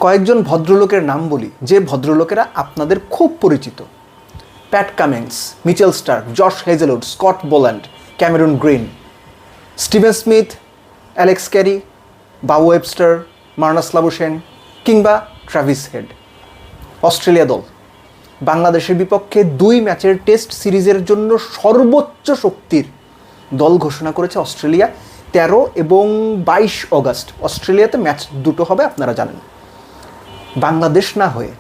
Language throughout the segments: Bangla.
কয়েকজন ভদ্রলোকের নাম বলি, যে ভদ্রলোকেরা আপনাদের খুব পরিচিত: Pat Cummins, Mitchell Starc, Josh Hazlewood, Scott Boland, Cameron Green, Steven Smith, Alex Carey, Beau Webster, Marnus Labuschagne কিংবা ট্রাভিস হেড। অস্ট্রেলিয়া দল বাংলাদেশের বিপক্ষে 2 ম্যাচের টেস্ট সিরিজের জন্য সর্বোচ্চ শক্তির দল ঘোষণা করেছে অস্ট্রেলিয়া। 13 এবং 22 অগাস্ট অস্ট্রেলিয়াতে ম্যাচ দুটো হবে, আপনারা জানেন। বাংলাদেশ না হয়ে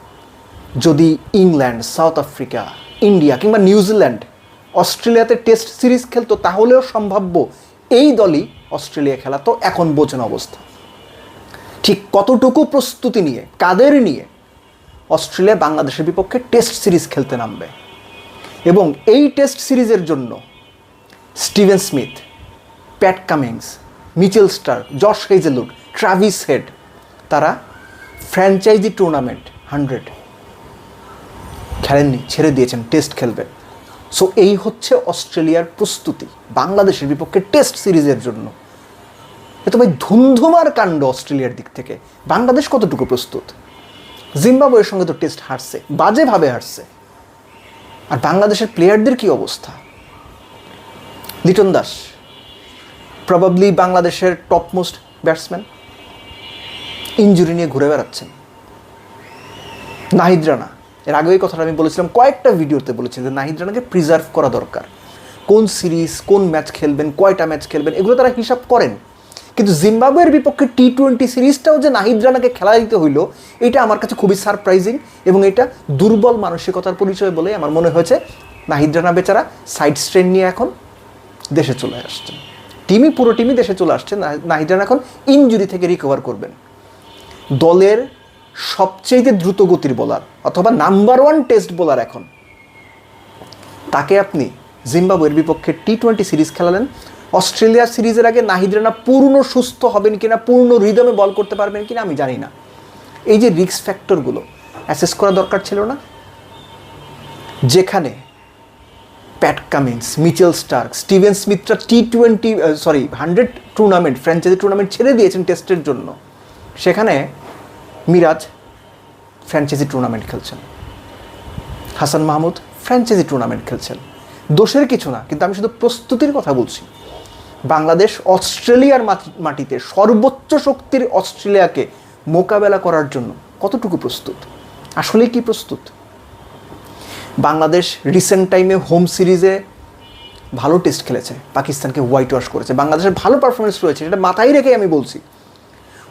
যদি ইংল্যান্ড, সাউথ আফ্রিকা, ইন্ডিয়া কিংবা নিউজিল্যান্ড অস্ট্রেলিয়াতে টেস্ট সিরিজ খেলতো, তাহলেও সম্ভাব্য এই দলই অস্ট্রেলিয়া খেলা। তো এখন বোঝেন অবস্থা, ঠিক কতটুকু প্রস্তুতি নিয়ে, কাদের নিয়ে অস্ট্রেলিয়া বাংলাদেশের বিপক্ষে টেস্ট সিরিজ খেলতে নামবে। এবং এই টেস্ট সিরিজের জন্য Steven Smith, Pat Cummins, Mitchell Starc, Josh Hazlewood, Travis Head তারা ফ্র্যাঞ্চাইজি টুর্নামেন্ট 100 খেলেননি, ছেড়ে দিয়েছেন, টেস্ট খেলবেন। সো এই হচ্ছে অস্ট্রেলিয়ার প্রস্তুতি বাংলাদেশের বিপক্ষে টেস্ট সিরিজের জন্য। এ তো ভাই ধুমধুমার কাণ্ড অস্ট্রেলিয়ার দিক থেকে। বাংলাদেশ কতটুকু প্রস্তুত? জিম্বাবুয়ের সঙ্গে তো টেস্ট হারছে, বাজেভাবে হারছে। আর বাংলাদেশের প্লেয়ারদের কি অবস্থা? লিটন দাস প্রবাবলি বাংলাদেশের টপমোস্ট ব্যাটসম্যান, ইনজুরি নিয়ে ঘুরে বেড়াচ্ছেন। নাহিদ রানা, এর আগে এই কথাটা আমি বলেছিলাম, কয়েকটা ভিডিওতে বলেছি যে নাহিদ রানাকে প্রিজার্ভ করা দরকার। কোন সিরিজ, কোন ম্যাচ খেলবেন, কয়টা ম্যাচ খেলবেন, এগুলো তারা হিসাব করেন। কিন্তু জিম্বাবুয়ের বিপক্ষে T20 সিরিজটাও যে নাহিদ রানাকে খেলা দিতে হইলো, এটা আমার কাছে খুবই সারপ্রাইজিং এবং এটা দুর্বল মানসিকতার পরিচয় বলে আমার মনে হয়েছে। নাহিদ রানা বেচারা সাইড স্ট্রেন নিয়ে এখন দেশে চলে আসছেন। পুরো টিমই দেশে চলে আসছে। নাহিদ রানা এখন ইনজুরি থেকে রিকভার করবেন। দলের সবচেয়ে দ্রুত গতির বোলার অথবা নাম্বার 1 টেস্ট বোলার এখন, তাকে আপনি জিম্বাবুয়ের বিপক্ষে T20 সিরিজ খেলালেন। অস্ট্রেলিয়া সিরিজের আগে নাহিদ রানা পূর্ণ সুস্থ হবেন কিনা, পূর্ণ রিদমে বল করতে পারবেন কিনা আমি জানি না। এই যে রিস্ক ফ্যাক্টরগুলো অ্যাসেস করা দরকার ছিল না? যেখানে Pat Cummins, Mitchell Starc, Steven স্মিথরা T20 100 টুর্নামেন্ট, ফ্র্যাঞ্চাইজি টুর্নামেন্ট ছেড়ে দিয়েছেন টেস্টের জন্য, সেখানে মিরাজ ফ্র্যাঞ্চাইজি টুর্নামেন্ট খেলছেন, হাসান মাহমুদ ফ্র্যাঞ্চাইজি টুর্নামেন্ট খেলছেন। দোষের কিছু না, কিন্তু আমি শুধু প্রস্তুতির কথা বলছি। বাংলাদেশ অস্ট্রেলিয়ার মাটিতে সর্বোচ্চ শক্তির অস্ট্রেলিয়াকে মোকাবেলা করার জন্য কতটুকু প্রস্তুত? আসলেই কি প্রস্তুত? বাংলাদেশ রিসেন্ট টাইমে হোম সিরিজে ভালো টেস্ট খেলেছে, পাকিস্তানকে হোয়াইট ওয়াশ করেছে। বাংলাদেশের ভালো পারফরমেন্স রয়েছে, এটা মাথায় রেখে আমি বলছি।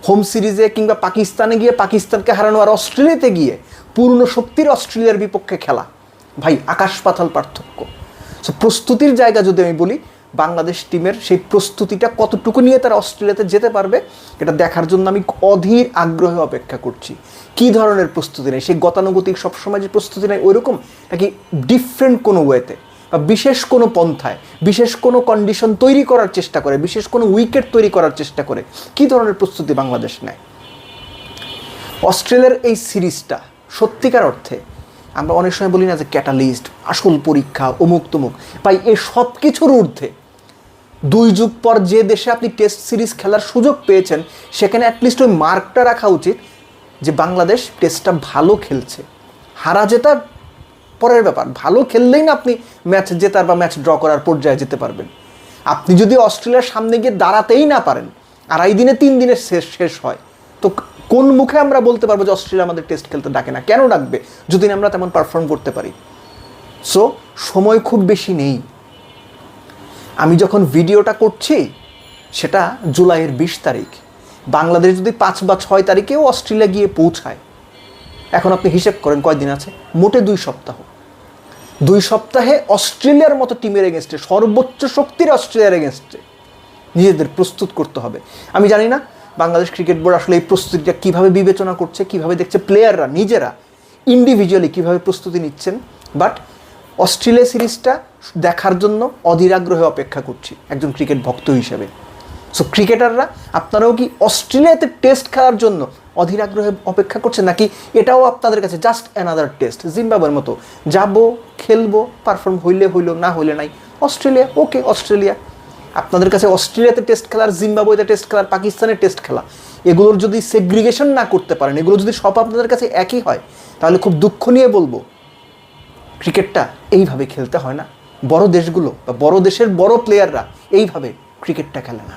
হোম সিরিজে কিংবা পাকিস্তানে গিয়ে পাকিস্তানকে হারানো আর অস্ট্রেলিয়াতে গিয়ে পূর্ণ শক্তির অস্ট্রেলিয়ার বিপক্ষে খেলা, ভাই আকাশ পাতাল পার্থক্য। সো প্রস্তুতির জায়গা যদি আমি বলি, বাংলাদেশ টিমের সেই প্রস্তুতিটা কতটুকু নিয়ে তারা অস্ট্রেলিয়াতে যেতে পারবে, এটা দেখার জন্য আমি অধীর আগ্রহে অপেক্ষা করছি। কী ধরনের প্রস্তুতি নেই, সেই গতানুগতিক সবসময় যে প্রস্তুতি নেই ওইরকম, নাকি ডিফারেন্ট কোনো ওয়েতে বা বিশেষ কোনো পন্থায় বিশেষ কোনো কন্ডিশন তৈরি করার চেষ্টা করে, বিশেষ কোনো উইকেট তৈরি করার চেষ্টা করে, কী ধরনের প্রস্তুতি বাংলাদেশ নেয়? অস্ট্রেলিয়ার এই সিরিজটা সত্যিকার অর্থে, আমরা অনেক সময় বলি না যে ক্যাটালিস্ট, আসল পরীক্ষা, অমুক তমুক, ভাই এই সব কিছুর ঊর্ধ্বে 2 যুগ পর যে দেশে আপনি টেস্ট সিরিজ খেলার সুযোগ পেয়েছেন, সেখানে অ্যাটলিস্ট ওই মার্কটা রাখা উচিত যে বাংলাদেশ টেস্টটা ভালো খেলছে। হারা জেতার পরের ব্যাপার, ভালো খেললেই না আপনি ম্যাচ জেতার বা ম্যাচ ড্র করার পর্যায়ে যেতে পারবেন। আপনি যদি অস্ট্রেলিয়ার সামনে গিয়ে দাঁড়াতেই না পারেন, 2.5 দিনে 3 দিনে শেষ হয়, তো কোন মুখে আমরা বলতে পারবো যে অস্ট্রেলিয়া আমাদের টেস্ট খেলতে ডাকে না? কেন ডাকবে যদি আমরা তেমন পারফর্ম করতে পারি? সো সময় খুব বেশি নেই। আমি যখন ভিডিওটা করছি সেটা জুলাইয়ের 20 তারিখ। বাংলাদেশ যদি 5 বা 6 তারিখেও অস্ট্রেলিয়া গিয়ে পৌঁছায়, এখন আপনি হিসেব করেন কয়দিন আছে? মোটে 2 সপ্তাহ। 2 সপ্তাহে অস্ট্রেলিয়ার মতো টিমের এগেনস্টে, সর্বোচ্চ শক্তির অস্ট্রেলিয়ার এগেনস্টে নিজেদের প্রস্তুত করতে হবে। আমি জানি না বাংলাদেশ ক্রিকেট বোর্ড আসলে এই প্রস্তুতিটা কীভাবে বিবেচনা করছে, কীভাবে দেখছে, প্লেয়াররা নিজেরা ইন্ডিভিজুয়ালি কীভাবে প্রস্তুতি নিচ্ছেন। বাট অস্ট্রেলিয়া সিরিজটা দেখার জন্য অধীর আগ্রহে অপেক্ষা করছি একজন ক্রিকেট ভক্ত হিসেবে। সো ক্রিকেটাররা আপনারাও কি অস্ট্রেলিয়াতে টেস্ট খেলার জন্য অধীর আগ্রহে অপেক্ষা করছেন, নাকি এটাও আপনাদের কাছে জাস্ট অ্যানাদার টেস্ট? জিম্বাবুয়ের মতো যাবো, খেলবো, পারফর্ম হইলে হইলো, না হইলে নাই। অস্ট্রেলিয়া, ওকে অস্ট্রেলিয়া। আপনাদের কাছে অস্ট্রেলিয়াতে টেস্ট খেলার, জিম্বাবুয়েতে টেস্ট খেলার, পাকিস্তানের টেস্ট খেলা এগুলোর যদি সেগ্রিগেশন না করতে পারেন, এগুলো যদি সব আপনাদের কাছে একই হয়, তাহলে খুব দুঃখ নিয়ে বলবো ক্রিকেটটা এইভাবে খেলতে হয় না। বড় দেশগুলো বা বড় দেশের বড় প্লেয়াররা এইভাবে ক্রিকেটটা খেলে না।